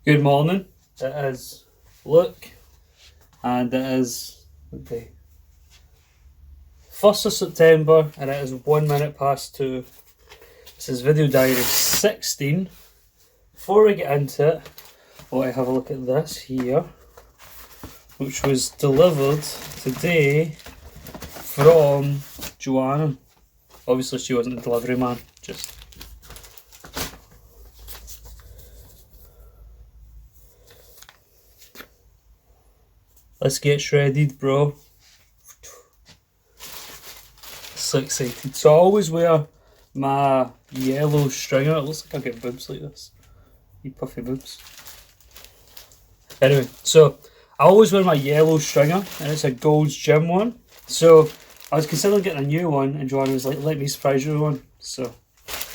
Good morning. It is Luke, and it is what day? 1st of September, and it is 1 minute past 2. This is video diary 16. Before we get into it, I want to have a look at this here, which was delivered today from Joanna. Obviously, she wasn't the delivery man, just. Let's get shredded, bro. So excited. So I always wear my yellow stringer. It looks like I get boobs like this. You puffy boobs. Anyway, so I always wear my yellow stringer, and it's a Gold's Gym one. So I was considering getting a new one, and Joanna was like, let me surprise you with one. So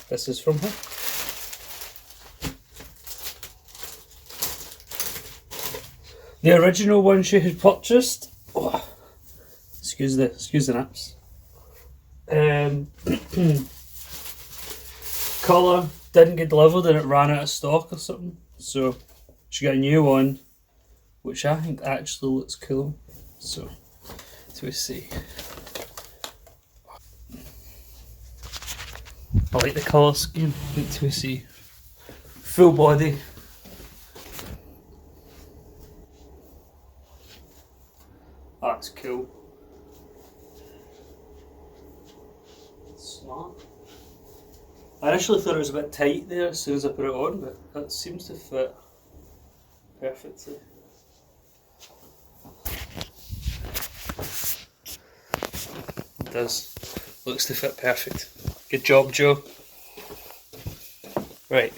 this is from her. The original one she had purchased. Oh, excuse the naps. Colour didn't get delivered and it ran out of stock or something. So she got a new one, which I think actually looks cool. So we see. I like the colour scheme. Wait till we see. Full body. That's cool. Smart. I initially thought it was a bit tight there as soon as I put it on, but it seems to fit perfectly. It does. Looks to fit perfect. Good job, Joe. Right.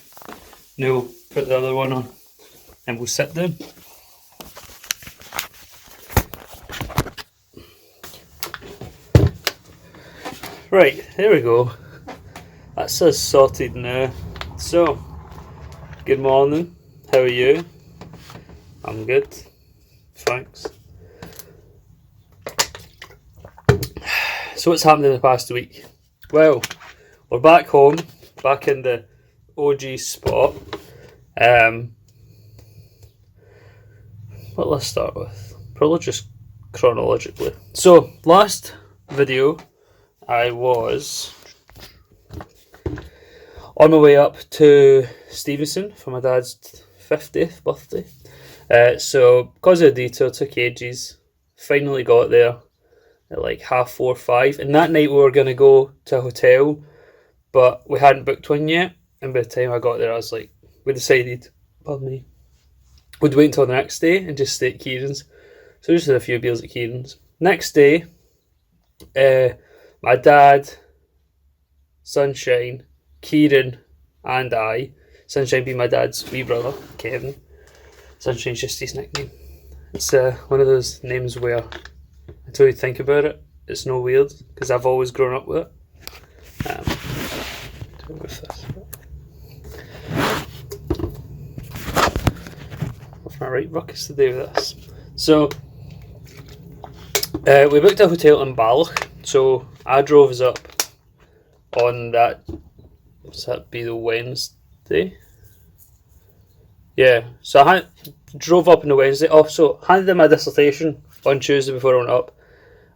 Now we'll put the other one on and we'll sit down. Right, there we go. That's us sorted now. So, good morning. How are you? I'm good. Thanks. So what's happened in the past week? Well, we're back home, back in the OG spot. What let's start with? Probably just chronologically. So, last video I was on my way up to Stevenson for my dad's 50th birthday. So because of the detour, took ages. Finally got there at like 4:30, 5. And that night we were going to go to a hotel, but we hadn't booked one yet. And by the time I got there, I was like, we decided, pardon me, we'd wait until the next day and just stay at Kieran's. So just had a few beers at Kieran's. Next day, my dad, Sunshine, Kieran, and I. Sunshine being my dad's wee brother, Kevin. Sunshine's just his nickname. It's one of those names where, until you think about it, it's no weird, because I've always grown up with it. With this. What's my right ruckus to do with this? So, we booked a hotel in Balloch. So I drove us up on that. What's that be, the Wednesday? Yeah. So I drove up on the Wednesday. Oh, so handed in my dissertation on Tuesday before I went up.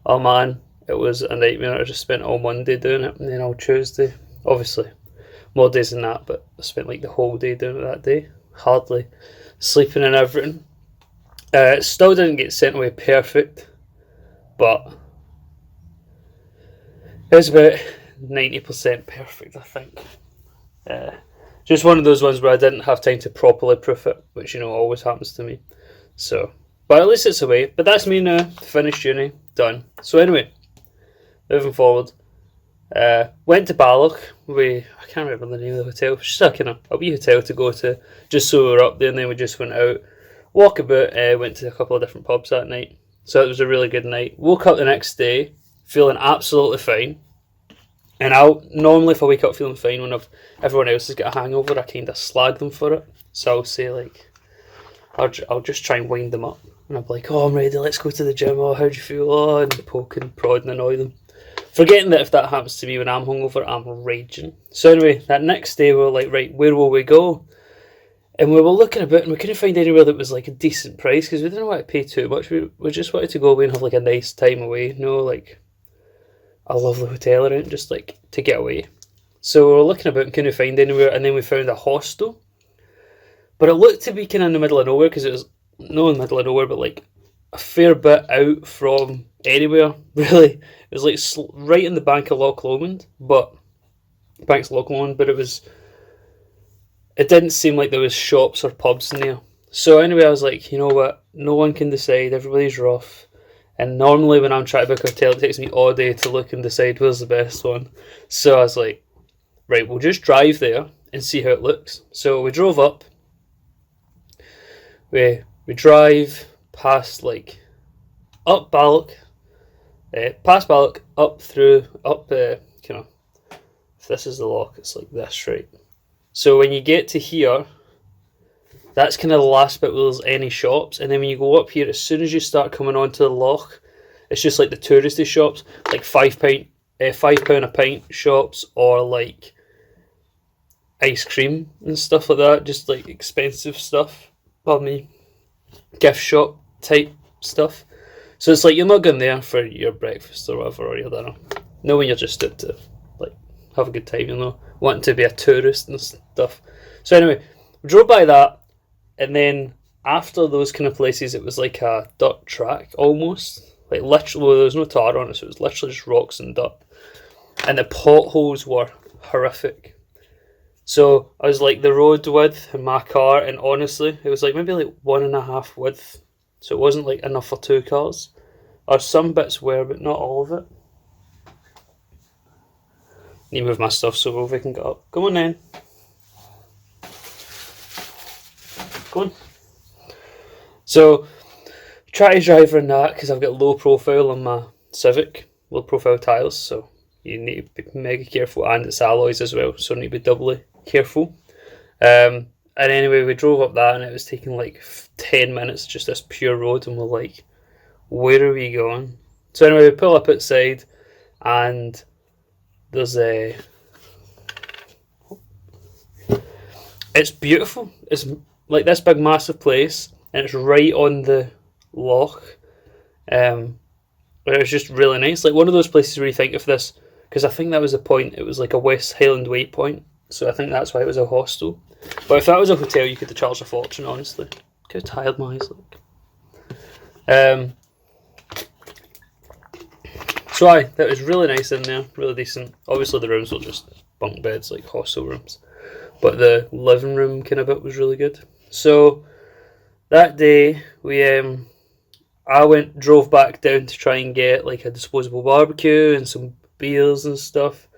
Oh man, it was a nightmare. I just spent all Monday doing it, and then all Tuesday. Obviously, more days than that, but I spent like the whole day doing it that day. Hardly sleeping and everything. Still didn't get sent away perfect, but it was about 90% perfect, I think. Just one of those ones where I didn't have time to properly proof it, which, always happens to me. So, but at least it's away. But that's me now, finished uni, done. So anyway, moving forward. Went to Balloch. I can't remember the name of the hotel. It was just a wee hotel to go to, just so we were up there, and then we just went out, walk about, went to a couple of different pubs that night. So it was a really good night. Woke up the next day, feeling absolutely fine. And normally if I wake up feeling fine when everyone else has got a hangover, I kind of slag them for it. So I'll say I'll just try and wind them up. And I'll be like, oh, I'm ready, let's go to the gym, oh, how do you feel? Oh, and poke and prod and annoy them. Forgetting that if that happens to me when I'm hungover, I'm raging. So anyway, that next day we were like, right, where will we go? And we were looking about and we couldn't find anywhere that was like a decent price because we didn't want to pay too much. We just wanted to go away and have like a nice time away, like a lovely hotel or anything, just like to get away. So we were looking about and couldn't find anywhere, and then we found a hostel. But it looked to be kind of in the middle of nowhere because it was not in the middle of nowhere, but like a fair bit out from anywhere, really. It was like right in the bank of Loch Lomond, but it didn't seem like there was shops or pubs in there. So anyway, I was like, you know what? No one can decide. Everybody's rough. And normally when I'm trying to book a hotel, it takes me all day to look and decide where's the best one. So I was like, right, we'll just drive there and see how it looks. So we drove up. We drive past up Balloch, past Balloch, up if this is the loch, it's like this, right? So when you get to here, that's kind of the last bit where there's any shops, and then when you go up here, as soon as you start coming onto the loch, it's just like the touristy shops, like £5 a pint shops, or like ice cream and stuff like that, just like expensive stuff. Pardon me, gift shop type stuff. So it's like you're not going there for your breakfast or whatever, or your dinner. No, when you're just out to like have a good time, wanting to be a tourist and stuff. So anyway, we drove by that, and then after those kind of places, it was like a dirt track almost. Like literally, well, there was no tar on it, so it was literally just rocks and dirt. And the potholes were horrific. So I was like the road width in my car, and honestly, it was like maybe like 1.5 width. So it wasn't like enough for 2 cars. Or some bits were, but not all of it. Need to move my stuff so we can get up. Come on then. Go on. So try to drive around that because I've got low profile on my Civic, low profile tyres, so you need to be mega careful, and it's alloys as well, so you need to be doubly careful. And anyway, we drove up that, and it was taking like 10 minutes, just this pure road, and we're like, where are we going? So anyway, we pull up outside, and there's it's beautiful. It's like this big massive place, and it's right on the loch. But it was just really nice. Like one of those places where you think of this, because I think that was the point, it was like a West Highland waypoint, so I think that's why it was a hostel. But if that was a hotel, you could have charged a fortune, honestly. Look how tired my eyes look. So that was really nice in there, really decent. Obviously the rooms were just bunk beds, like hostel rooms. But the living room kind of bit was really good. So that day, I drove back down to try and get like a disposable barbecue and some beers and stuff.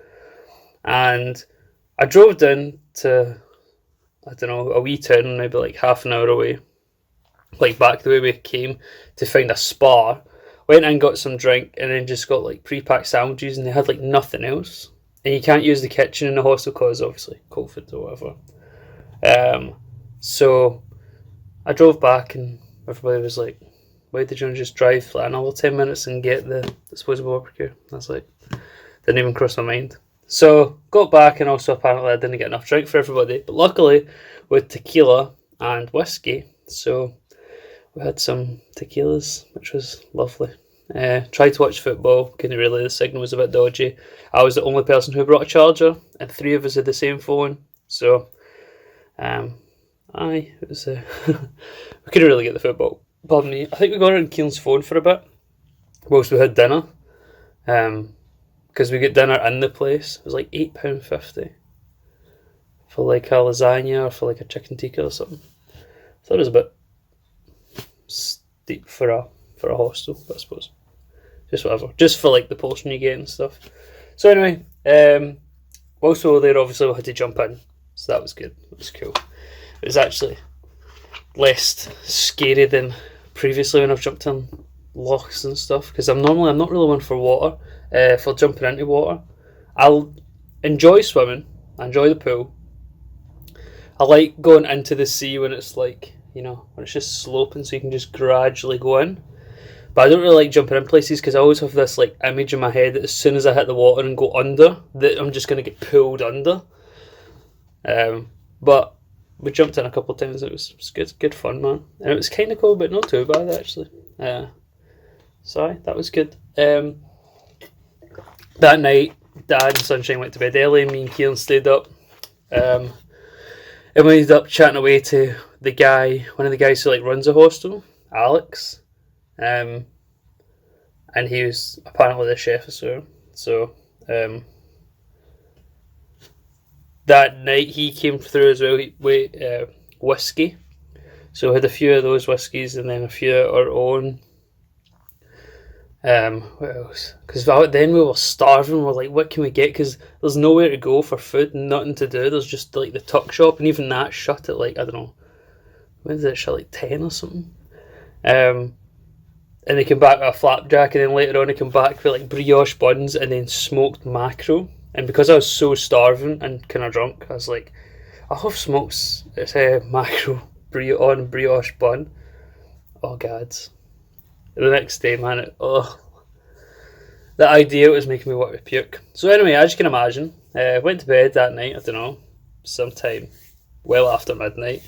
And I drove down to, I don't know, a wee town, maybe like half an hour away, like back the way we came, to find a spa. Went in, got some drink, and then just got like pre-packed sandwiches, and they had like nothing else. And you can't use the kitchen in the hostel because obviously COVID or whatever. So I drove back, and everybody was like, why did you just drive like another 10 minutes and get the disposable barbecue? I was like, didn't even cross my mind. So got back, and also apparently I didn't get enough drink for everybody, but luckily with tequila and whiskey, so we had some tequilas, which was lovely. Tried to watch football, couldn't really, the signal was a bit dodgy. I was the only person who brought a charger, and 3 of us had the same phone, so it was we couldn't really get the football. Pardon me. I think we got it on Keel's phone for a bit whilst we had dinner, because we got dinner in the place. It was like £8.50 for like a lasagna or for like a chicken tikka or something. I thought it was a bit steep for a hostel, I suppose. Just whatever, just for like the portion you get and stuff. So anyway, whilst we were there, obviously we had to jump in, so that was good. It was cool. It was actually less scary than previously when I've jumped in lochs and stuff, because I'm not really one for water, for jumping into water. I'll enjoy swimming, I enjoy the pool. I like going into the sea when it's like, when it's just sloping, so you can just gradually go in. But I don't really like jumping in places because I always have this like image in my head that as soon as I hit the water and go under, that I'm just going to get pulled under. But we jumped in a couple of times. It was good fun, man. And it was kind of cold, but not too bad actually. So that was good. That night, Dad and Sunshine went to bed early. Me and Kieran stayed up. And we ended up chatting away to one of the guys who like runs a hostel, Alex. And he was apparently the chef as well. So that night he came through as well with whiskey. So we had a few of those whiskies and then a few of our own. What else? Because then we were starving. We're like, what can we get? Because there's nowhere to go for food, nothing to do. There's just like the tuck shop, and even that shut at like, I don't know, when did it shut, like 10 or something? And they came back with a flapjack, and then later on they came back with like brioche buns and then smoked mackerel. And because I was so starving and kind of drunk, I was like, I'll have smoked mackerel on brioche bun. Oh god. The next day, man, the idea was making me want to puke. So anyway, as you can imagine, went to bed that night, I don't know, sometime well after midnight,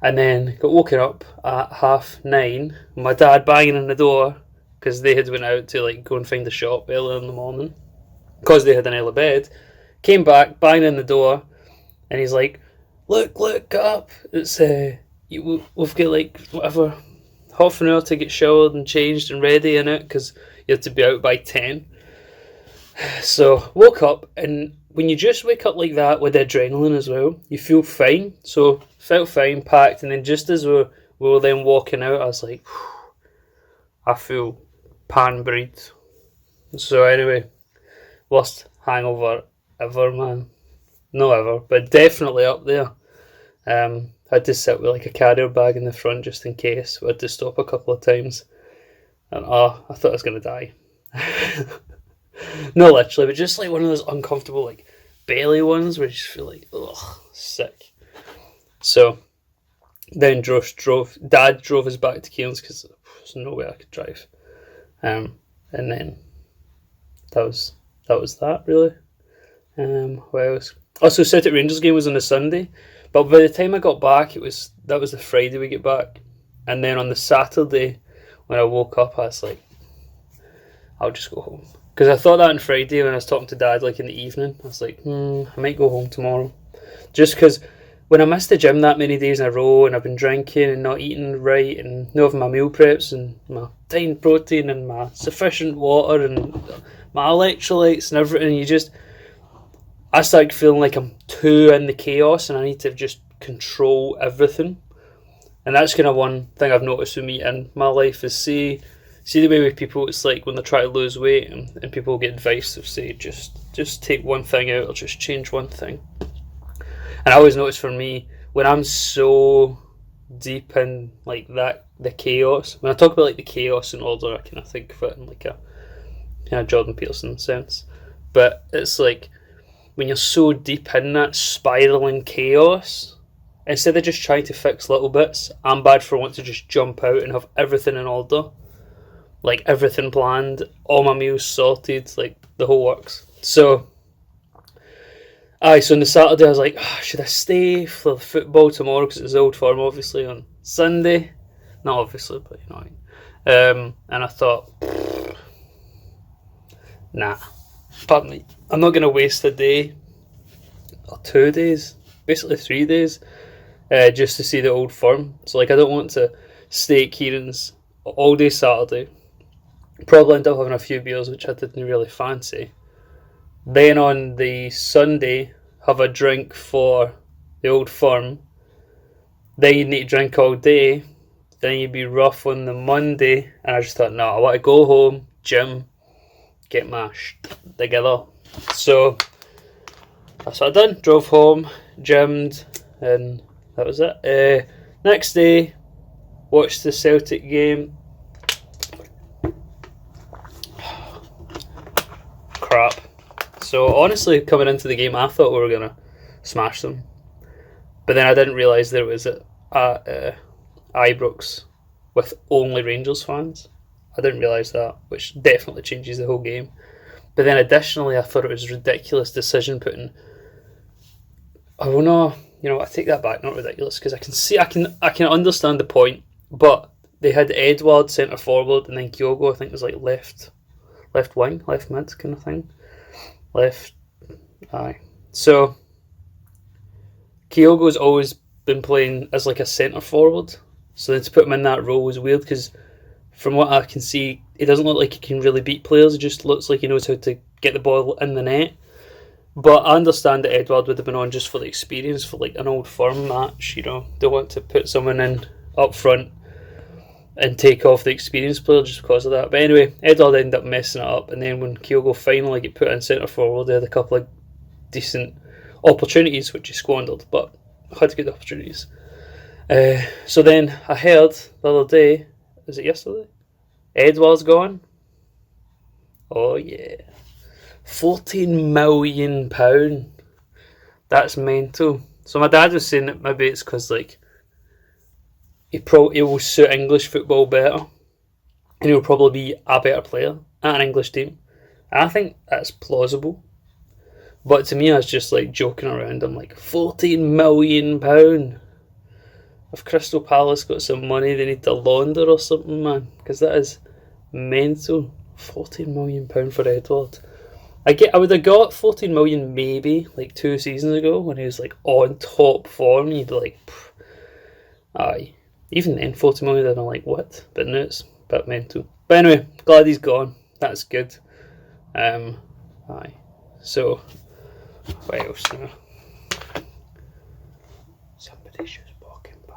and then got woken up at 9:30, my dad banging on the door, because they had went out to like go and find the shop early in the morning, because they had an early bed, came back, banging on the door, and he's like, look, get up, it's, we've got like, whatever, half an hour to get showered and changed and ready in it, because you have to be out by 10. So woke up, and when you just wake up like that with adrenaline as well, you feel fine. So felt fine, packed, and then just as we were then walking out, I was like, I feel pan-breed. So anyway, worst hangover ever, man. Not ever, but definitely up there. Had to sit with like a carrier bag in the front just in case. We had to stop a couple of times. And I thought I was going to die. Not literally, but just like one of those uncomfortable like belly ones where you just feel like, ugh, sick. So then Dad drove us back to Kieran's because there's no way I could drive. And then that was that really. What else? Also, Celtic Rangers game was on a Sunday. But by the time I got back, that was the Friday we get back. And then on the Saturday, when I woke up, I was like, I'll just go home. Because I thought that on Friday when I was talking to Dad, like in the evening, I was like, I might go home tomorrow. Just because when I missed the gym that many days in a row, and I've been drinking and not eating right, and not having my meal preps, and my timed protein, and my sufficient water, and my electrolytes, and everything, I start feeling like I'm too in the chaos and I need to just control everything. And that's kind of one thing I've noticed with me in my life is see the way with people, it's like when they're trying to lose weight and people get advice of say just take one thing out or just change one thing. And I always notice for me, when I'm so deep in like that, the chaos, when I talk about like the chaos in order, I kind of think of it in like a kind of Jordan Peterson sense. But it's like, when you're so deep in that spiraling chaos, instead of just trying to fix little bits, I'm bad for wanting to just jump out and have everything in order. Like everything planned, all my meals sorted, like the whole works. So on the Saturday I was like, should I stay for the football tomorrow because it's Old Firm obviously on Sunday? Not obviously, but you know what I mean. And I thought, nah. Pardon me, I'm not going to waste a day or 2 days, basically 3 days, just to see the Old Firm. So like I don't want to stay at Kieran's all day Saturday, probably end up having a few beers which I didn't really fancy, then on the Sunday have a drink for the Old Firm, then you'd need to drink all day, then you'd be rough on the Monday, and I just thought, no, I want to go home, gym, get my together. So that's what I done. Drove home, gymmed, and that was it. Next day, watched the Celtic game. Crap. So honestly, coming into the game, I thought we were gonna smash them, but then I didn't realise there was at Ibrox with only Rangers fans. I didn't realise that, which definitely changes the whole game. But then additionally, I thought it was a ridiculous decision putting... Oh no, I take that back, not ridiculous, because I can understand the point, but they had Edward centre forward, and then Kyogo I think was like left wing, left mid kind of thing, left. Aye, so Kyogo's always been playing as like a centre forward, so then to put him in that role was weird because from what I can see, he doesn't look like he can really beat players. He just looks like he knows how to get the ball in the net. But I understand that Edward would have been on just for the experience, for like an Old Firm match. They want to put someone in up front and take off the experienced player just because of that. But anyway, Edward ended up messing it up, and then when Kyogo finally get put in centre forward, they had a couple of decent opportunities which he squandered, but had to get the opportunities. So then I heard the other day, was it yesterday? Edward's gone. Oh yeah, £14 million. That's mental. So my dad was saying that maybe it's because like he will suit English football better, and he'll probably be a better player at an English team. And I think that's plausible. But to me, I was just like joking around. I'm like, £14 million. If Crystal Palace got some money they need to launder or something, man, because that is mental. £14 million for Edward. I would have got 14 million maybe like 2 seasons ago when he was like on top form. You'd be like, aye. Even then, 40 million, I'm like, what? But now it's a bit mental. But anyway, glad he's gone. That's good. Aye. So, what else now? Somebody's just walking by.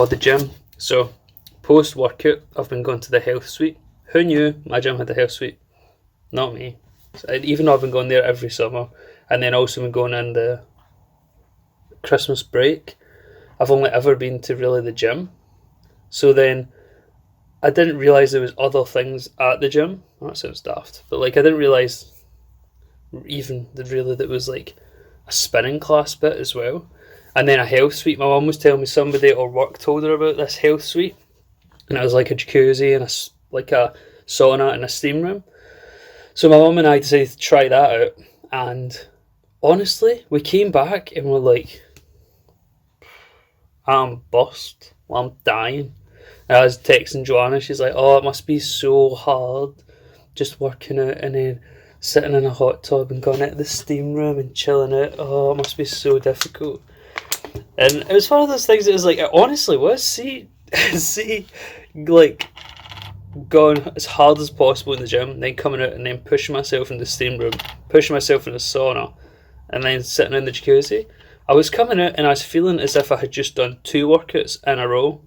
The gym. So, post workout, I've been going to the health suite. Who knew my gym had a health suite? Not me. Even though I've been going there every summer, and then also been going in the Christmas break, I've only ever been to really the gym. So then I didn't realise there was other things at the gym. That sounds daft, but like I didn't realise even that really that was like a spinning class bit as well, and then a health suite. My mum was telling me somebody at her work told her about this health suite, and it was like a jacuzzi and a sauna and a steam room. So my mum and I decided to try that out, and honestly, we came back and we're like, I'm bust. I'm dying. And I was texting Joanna, she's like, oh, it must be so hard just working out and then sitting in a hot tub and going into the steam room and chilling out. Oh, it must be so difficult. And it was one of those things that was like, it honestly was. See, like, going as hard as possible in the gym, and then coming out and then pushing myself in the steam room, pushing myself in the sauna, and then sitting in the jacuzzi. I was coming out and I was feeling as if I had just done 2 workouts in a row.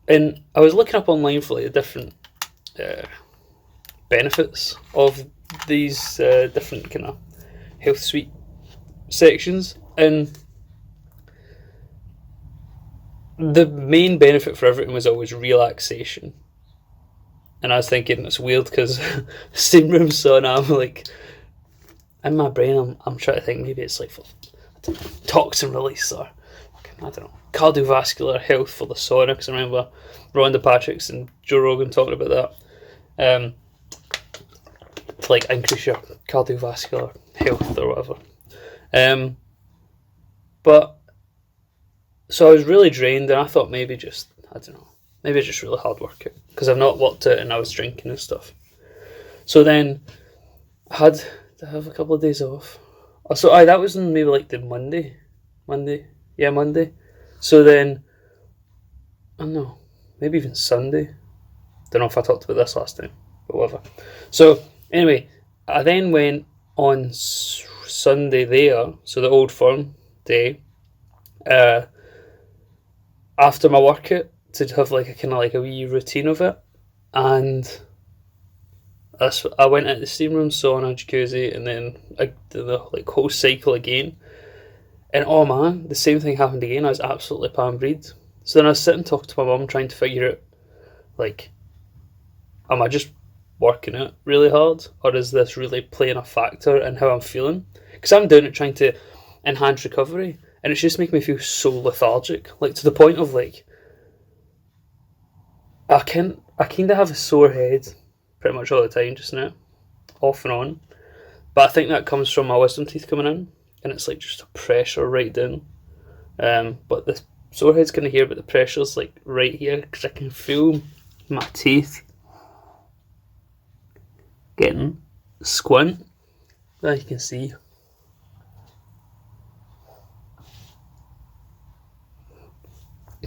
And I was looking up online for like the different benefits of these different kind of health suite sections, and the main benefit for everything was always relaxation. And I was thinking it's weird because steam room sauna, I'm like, in my brain I'm trying to think maybe it's like for toxin release or I don't know, cardiovascular health for the sauna, because I remember Rhonda Patrick's and Joe Rogan talking about that, to like increase your cardiovascular health or whatever. But so I was really drained, and I thought maybe just really hard workout because I've not worked out and I was drinking and stuff. So then I had to have a couple of days off. So that was on maybe like the Monday. So then, I don't know, maybe even Sunday. Don't know if I talked about this last time, but whatever. So anyway, I then went on Sunday there, so the Old Firm day, after my workout to have like a kind of like a wee routine of it, and I went into the steam room, sauna, jacuzzi, and then I did the like whole cycle again. And oh man, the same thing happened again. I was absolutely pampered. So then I was sitting talking to my mum trying to figure out, like, am I just working out really hard, or is this really playing a factor in how I'm feeling? Because I'm doing it trying to enhance recovery, and it's just making me feel so lethargic, like to the point of like, I kind of have a sore head pretty much all the time just now, off and on. But I think that comes from my wisdom teeth coming in, and it's like just a pressure right down. But the sore head's kind of here, but the pressure's like right here because I can feel my teeth getting squint. There you can see.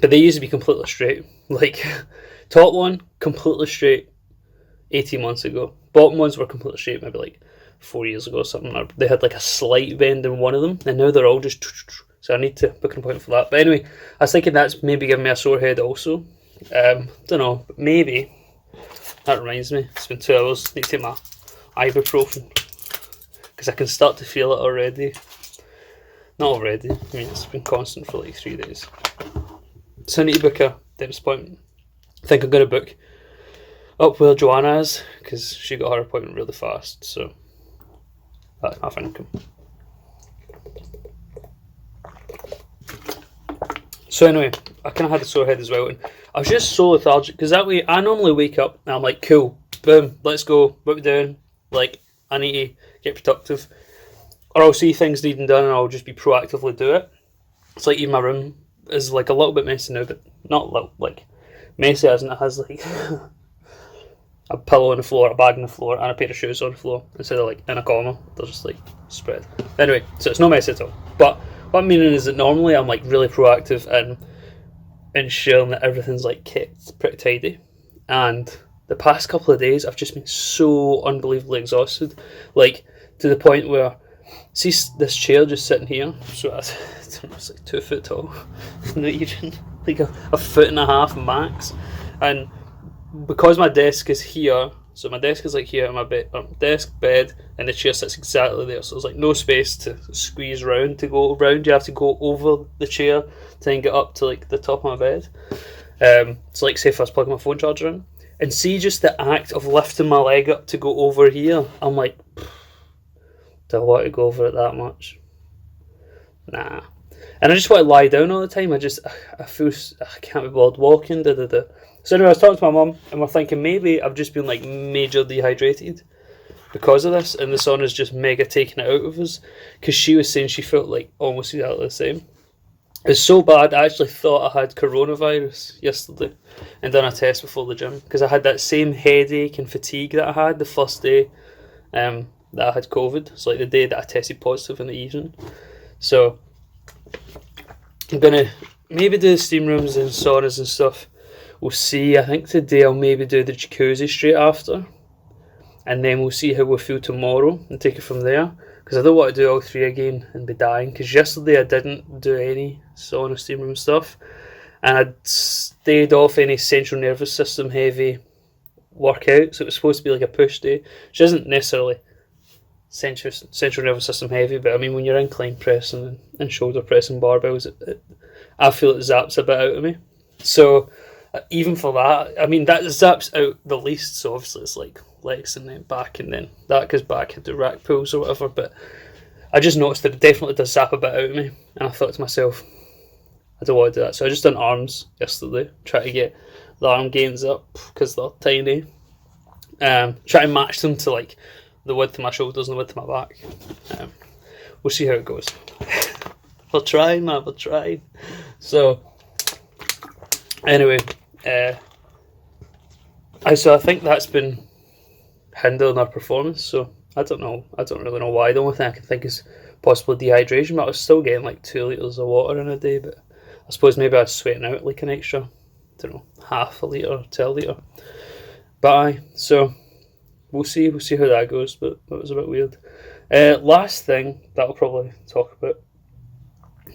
But they used to be completely straight. Like, top one, completely straight 18 months ago. Bottom ones were completely straight maybe like 4 years ago or something. Or they had like a slight bend in one of them, and now they're all just... So I need to book an appointment for that. But anyway, I was thinking that's maybe giving me a sore head also. Don't know, but maybe... That reminds me, it's been 2 hours. I need to take my ibuprofen. Because I can start to feel it already. Not already, I mean it's been constant for like 3 days. So I need to book a dentist appointment. I think I'm going to book up where Joanna is, because she got her appointment really fast, so that's my thinking. So anyway, I kind of had a sore head as well, and I was just so lethargic, because that way I normally wake up and I'm like, cool, boom, let's go, what we doing? Like, I need to get productive. Or I'll see things needing done and I'll just be proactively do it. It's like even my room is like a little bit messy now, but not like messy as in it has like a pillow on the floor, a bag on the floor, and a pair of shoes on the floor instead of like in a corner. They're just like spread. Anyway, so it's no messy at all. But what I'm meaning is that normally I'm like really proactive in ensuring that everything's like kept pretty tidy. And the past couple of days I've just been so unbelievably exhausted. Like to the point where see this chair just sitting here, so it's like 2 foot tall, not even like a foot and a half max, and because my desk is here, so my desk is like here, and my desk, bed, and the chair sits exactly there, so there's like no space to squeeze round to go round. You have to go over the chair to then get up to like the top of my bed. It's like say if I was plugging my phone charger in, and see just the act of lifting my leg up to go over here, I'm like, do I want to go over it that much? Nah. And I just want to lie down all the time. I feel I can't be bothered walking. So anyway, I was talking to my mum, and we're thinking maybe I've just been like major dehydrated because of this, and the sauna's just mega taking it out of us. Because she was saying she felt like almost exactly the same. It's so bad. I actually thought I had coronavirus yesterday, and done a test before the gym because I had that same headache and fatigue that I had the first day. That I had COVID. So like the day that I tested positive in the evening. So I'm gonna maybe do the steam rooms and saunas and stuff. We'll see. I think today I'll maybe do the jacuzzi straight after, and then we'll see how we feel tomorrow and take it from there. Because I don't want to do all 3 again and be dying. Because yesterday I didn't do any sauna steam room stuff, and I'd stayed off any central nervous system heavy workout. So it was supposed to be like a push day, which isn't necessarily central nervous system heavy, but I mean when you're incline pressing and shoulder pressing barbells, I feel it zaps a bit out of me. So even for that, I mean that zaps out the least. So obviously it's like legs and then back, and then that goes back into rack pulls or whatever. But I just noticed that it definitely does zap a bit out of me, and I thought to myself, I don't want to do that. So I just done arms yesterday, try to get the arm gains up because they're tiny. Try to match them to like the width of my shoulders and the width of my back. We'll see how it goes. We're trying, man, we're trying. So, anyway, so I think that's been hindering our performance. So, I don't really know why. The only thing I can think is possibly dehydration, but I was still getting like 2 litres of water in a day. But I suppose maybe I was sweating out like an extra, I don't know, half a litre to a litre. But aye, so we'll see how that goes, but that was a bit weird. Last thing that I'll probably talk about,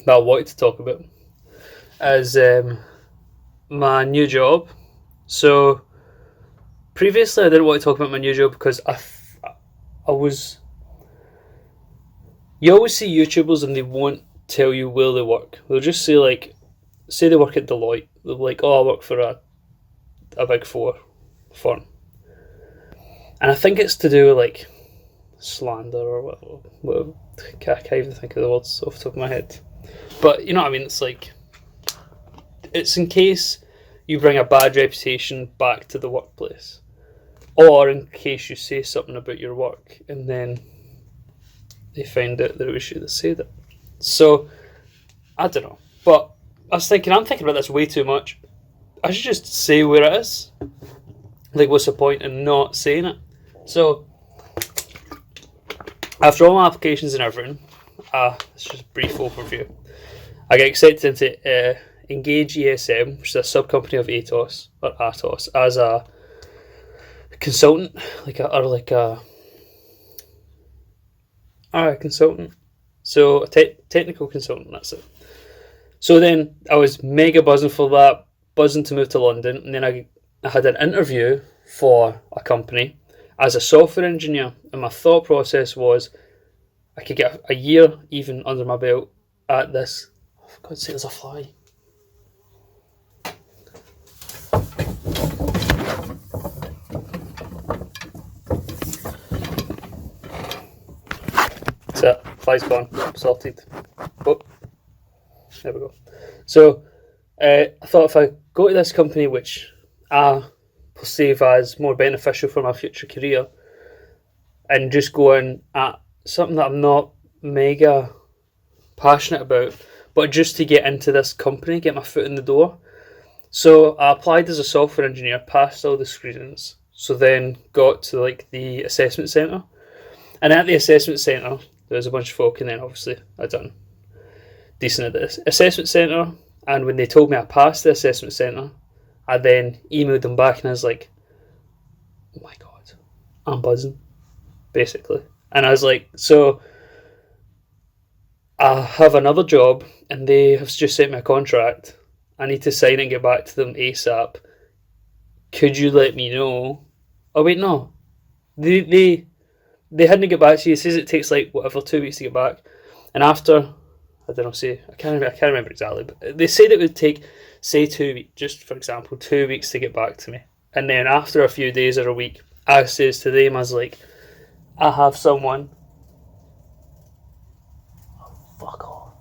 that I wanted to talk about, is my new job. So previously I didn't want to talk about my new job because you always see YouTubers and they won't tell you where they work. They'll just say like, say they work at Deloitte. They'll be like, oh, I work for a big 4 firm. And I think it's to do with like slander or whatever. I can't even think of the words off the top of my head. But you know what I mean? It's like, it's in case you bring a bad reputation back to the workplace. Or in case you say something about your work and then they found out that we should have said it. So I don't know, but I'm thinking about this way too much. I should just say where it is. Like, what's the point in not saying it? So after all my applications and everything, it's just a brief overview. I got accepted into Engage ESM, which is a sub-company of Atos, as a consultant, a consultant. So a technical consultant, that's it. So then I was mega buzzing for that, buzzing to move to London, and then I had an interview for a company as a software engineer, and my thought process was I could get a year even under my belt at this. Oh, for God's sake, there's a fly. That's it. Fly's gone. Sorted. Oh, there we go. So I thought if I go to this company, which I perceive as more beneficial for my future career, and just go in at something that I'm not mega passionate about, but just to get into this company, get my foot in the door. So I applied as a software engineer, passed all the screenings, so then got to like the assessment centre. And at the assessment centre, there was a bunch of folk, and then obviously I done decent at this assessment centre. And when they told me I passed the assessment centre, I then emailed them back and I was like, oh my God, I'm buzzing, basically. And I was like, so I have another job and they have just sent me a contract. I need to sign it and get back to them ASAP. Could you let me know? Oh wait, no. They hadn't get back to you. It says it takes like whatever 2 weeks to get back. And after, I don't know, I can't remember exactly, but they said it would take, say 2 weeks, just for example, 2 weeks to get back to me. And then after a few days or a week, I says to them, I was like, I have someone. Oh, fuck off.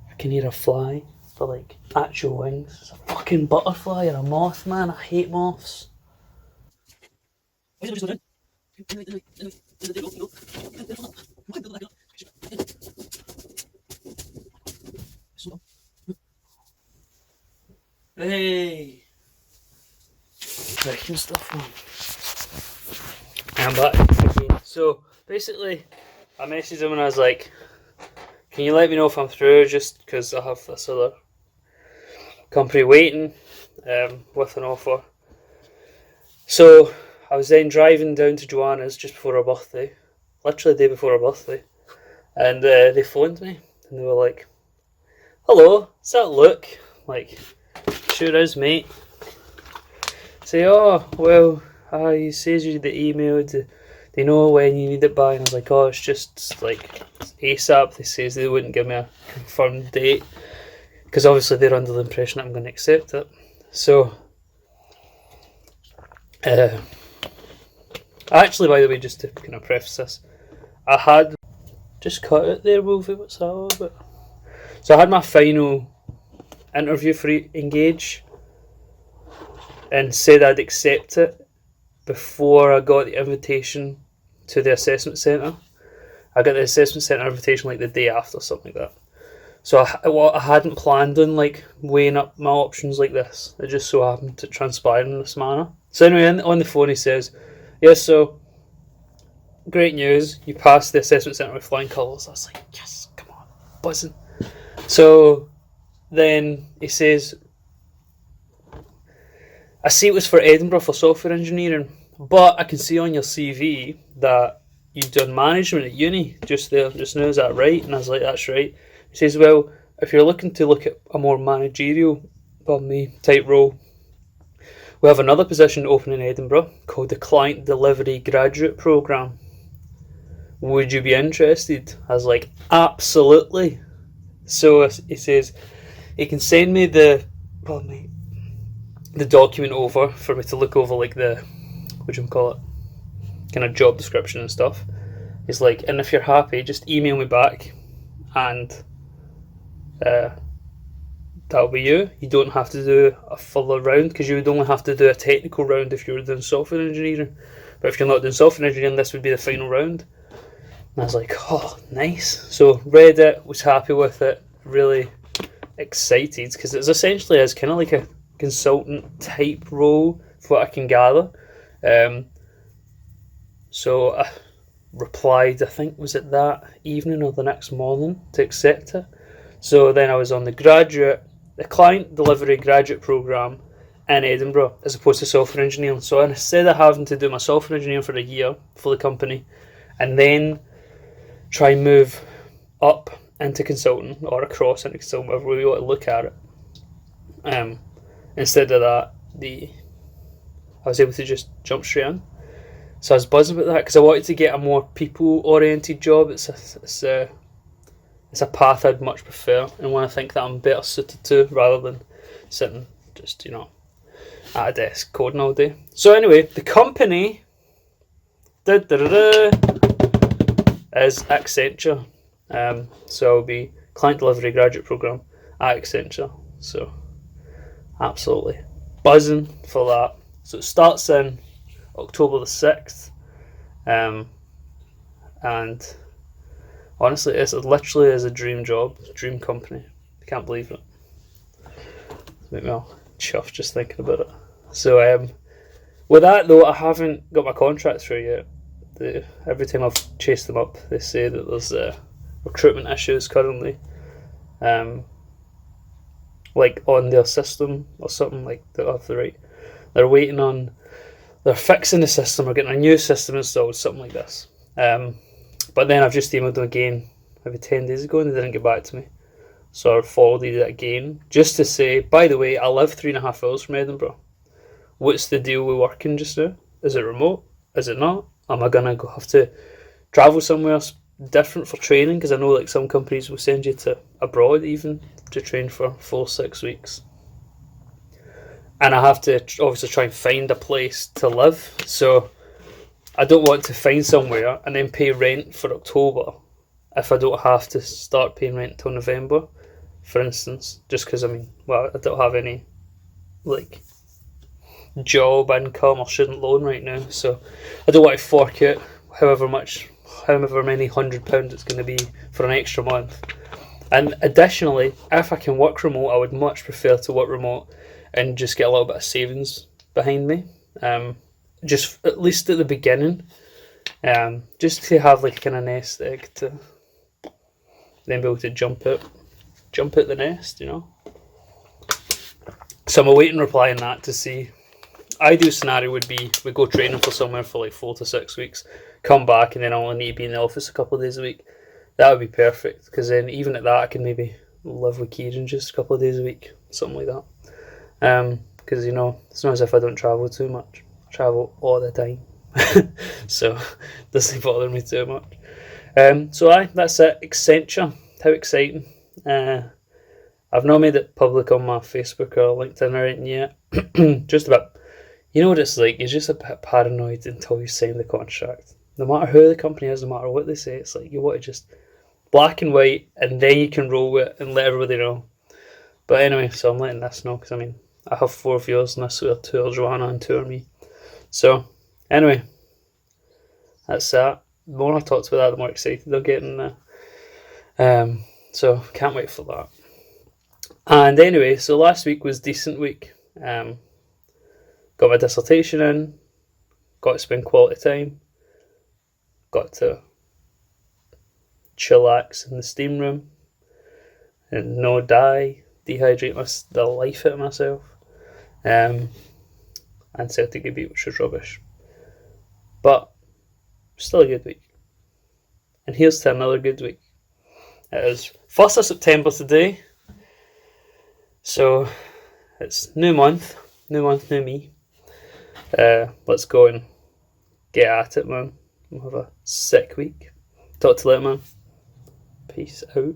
I can hear a fly for like actual wings. It's a fucking butterfly or a moth, man. I hate moths. Hey! Breaking stuff on. I'm back again. So basically, I messaged him and I was like, can you let me know if I'm through, just because I have this other company waiting with an offer. So I was then driving down to Joanna's just before her birthday, literally the day before her birthday, and they phoned me and they were like, hello, is that Luke? Like, sure is, mate. Say, oh, well, he says you the email, they know when you need it by, and I was like, oh, it's just like ASAP. They says they wouldn't give me a confirmed date, because obviously they're under the impression that I'm going to accept it. So, actually, by the way, just to kind of preface this, I had just cut it there, Wolfie. What's that all about? So I had my final interview for Engage and said I'd accept it before I got the invitation to the assessment centre. I got the assessment centre invitation like the day after, something like that. So I hadn't planned on like weighing up my options like this. It just so happened to transpire in this manner. So anyway, on the phone he says, yes, so great news, you passed the assessment centre with flying colours. I was like, yes, come on, buzzing. So then he says, I see it was for Edinburgh for software engineering, but I can see on your CV that you've done management at uni just now, is that right? And I was like, that's right. He says, well, if you're looking to look at a more managerial, type role, we have another position open in Edinburgh called the Client Delivery Graduate Programme. Would you be interested? I was like, absolutely. So he says, he can send me the document over for me to look over, like the, what do you call it, kind of job description and stuff. He's like, and if you're happy, just email me back and that'll be you. You don't have to do a further round, because you would only have to do a technical round if you were doing software engineering. but if you're not doing software engineering, this would be the final round. And I was like, oh, nice. So read it, was happy with it, really excited, because it's essentially as kind of like a consultant type role for what I can gather. So I replied, I think was it that evening or the next morning, to accept it. So then I was on the client delivery graduate program in Edinburgh as opposed to software engineering. So instead of having to do my software engineering for a year for the company and then try and move up into consulting or across into consulting, whatever we want to look at it, instead of that, I was able to just jump straight in. So I was buzzing about that because I wanted to get a more people-oriented job. It's a path I'd much prefer and one I think that I'm better suited to rather than sitting just, at a desk coding all day. So anyway, the company is Accenture. So I'll be client delivery graduate program at Accenture. So absolutely buzzing for that. So it starts in October the 6th. And honestly, it literally is a dream job, dream company. I can't believe it. It's make me all chuffed just thinking about it. So with that though, I haven't got my contract through yet. Every time I've chased them up, they say that there's recruitment issues currently, like on their system or something like that. They're waiting on, they're fixing the system or getting a new system installed, something like this. But then I've just emailed them again maybe 10 days ago and they didn't get back to me. So I forwarded it again just to say, by the way, I live 3.5 hours from Edinburgh. What's the deal with working just now? Is it remote? Is it not? Am I going to have to travel somewhere different for training? Because I know like some companies will send you to abroad even to train for 4-6 weeks. And I have to obviously try and find a place to live. So I don't want to find somewhere and then pay rent for October if I don't have to start paying rent until November, for instance. Just because, I don't have any like job income or student loan right now. So I don't want to fork out however many £100 it's going to be for an extra month. And additionally, if I can work remote, I would much prefer to work remote and just get a little bit of savings behind me. Just at least at the beginning, just to have like a kind of nest egg to then be able to jump out the nest, So I'm awaiting reply on that to see. Ideal scenario would be we go training for somewhere for like 4 to 6 weeks, come back, and then I only need to be in the office a couple of days a week. That would be perfect, because then even at that I can maybe live with Kieran just a couple of days a week, something like that. Because it's not as if I don't travel too much. I travel all the time, so it doesn't bother me too much. So that's it. Accenture, how exciting! I've not made it public on my Facebook or LinkedIn or anything yet. Just about. You know what it's like, you're just a bit paranoid until you sign the contract. No matter who the company is, no matter what they say, it's like you want to just black and white and then you can roll with it and let everybody know. But anyway, so I'm letting this know because I have 4 viewers and this will 2 are Joanna and 2 are me. So anyway, that's that. The more I talk about that, the more excited I'm getting. So can't wait for that. And anyway, so last week was decent week. Got my dissertation in, got to spend quality time, got to chillax in the steam room and dehydrate the life out of myself, and Celtic beat, which was rubbish. But still a good week. And here's to another good week. It is 1st of September today, so it's new month, new me. Let's go and get at it, man. We'll have a sick week. Talk to you later, man. Peace out.